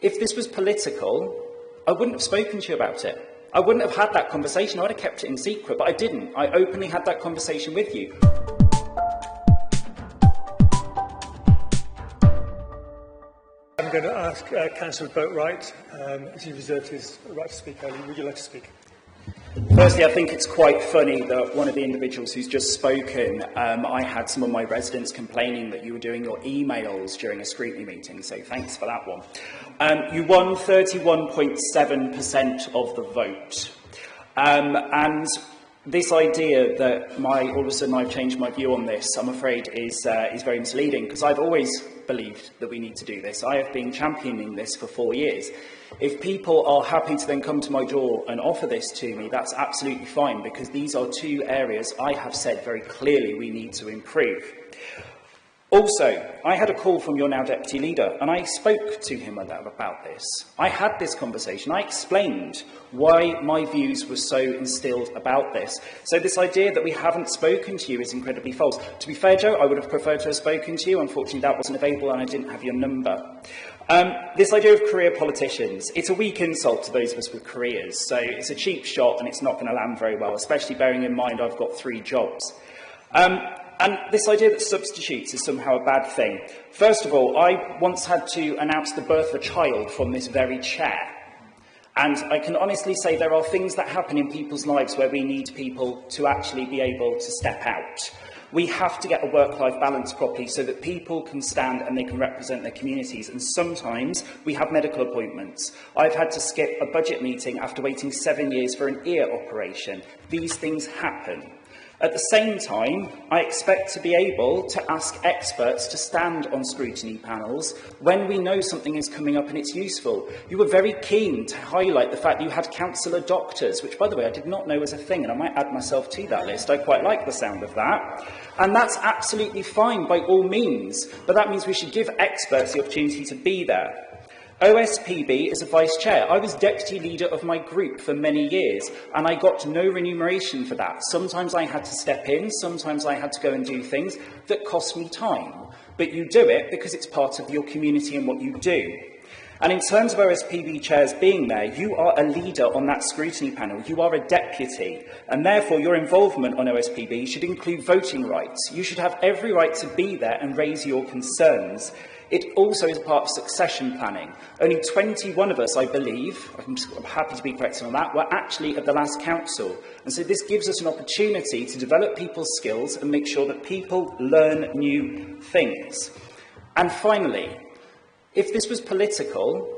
If this was political, I wouldn't have spoken to you about it. I wouldn't have had that conversation. I would have kept it in secret, but I didn't. I openly had that conversation with you. I'm going to ask Councillor Boatwright, as he reserved his right to speak earlier. Would you like to speak? Firstly, I think it's quite funny that one of the individuals who's just spoken, I had some of my residents complaining that you were doing your emails during a scrutiny meeting, so thanks for that one. You won 31.7% of the vote. And this idea that all of a sudden I've changed my view on this, I'm afraid, is very misleading, because I've always believed that we need to do this. I have been championing this for 4 years. If people are happy to then come to my door and offer this to me, that's absolutely fine, because these are two areas I have said very clearly we need to improve. Also, I had a call from your now deputy leader, and I spoke to him about this. I had this conversation. I explained why my views were so instilled about this. So this idea that we haven't spoken to you is incredibly false. To be fair, Joe, I would have preferred to have spoken to you. Unfortunately, that wasn't available, and I didn't have your number. This idea of career politicians, it's a weak insult to those of us with careers. So it's a cheap shot, and it's not going to land very well, especially bearing in mind I've got 3 jobs. And this idea that substitutes is somehow a bad thing. First of all, I once had to announce the birth of a child from this very chair. And I can honestly say there are things that happen in people's lives where we need people to actually be able to step out. We have to get a work-life balance properly so that people can stand and they can represent their communities. And sometimes we have medical appointments. I've had to skip a budget meeting after waiting 7 years for an ear operation. These things happen. At the same time, I expect to be able to ask experts to stand on scrutiny panels when we know something is coming up and it's useful. You were very keen to highlight the fact that you had councillor doctors, which, by the way, I did not know was a thing, and I might add myself to that list. I quite like the sound of that. And that's absolutely fine by all means, but that means we should give experts the opportunity to be there. OSPB is a vice chair. I was deputy leader of my group for many years, and I got no remuneration for that. Sometimes I had to step in, sometimes I had to go and do things that cost me time. But you do it because it's part of your community and what you do. And in terms of OSPB chairs being there, you are a leader on that scrutiny panel. You are a deputy, and therefore your involvement on OSPB should include voting rights. You should have every right to be there and raise your concerns. It also is part of succession planning. Only 21 of us, I believe, I'm happy to be corrected on that, were actually at the last council. And so this gives us an opportunity to develop people's skills and make sure that people learn new things. And finally, if this was political,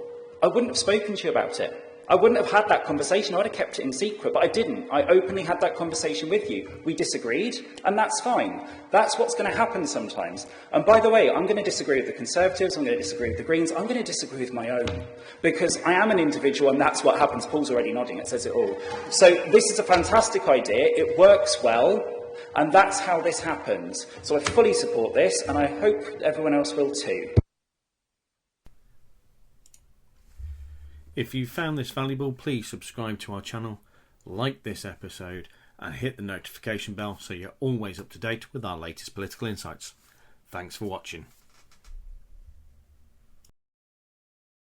I wouldn't have spoken to you about it. I wouldn't have had that conversation. I would have kept it in secret, but I didn't. I openly had that conversation with you. We disagreed, and that's fine. That's what's going to happen sometimes. And by the way, I'm going to disagree with the Conservatives, I'm going to disagree with the Greens, I'm going to disagree with my own, because I am an individual, and that's what happens. Paul's already nodding, it says it all. So this is a fantastic idea, it works well, and that's how this happens. So I fully support this, and I hope everyone else will too. If you found this valuable, please subscribe to our channel, like this episode, and hit the notification bell so you're always up to date with our latest political insights. Thanks for watching.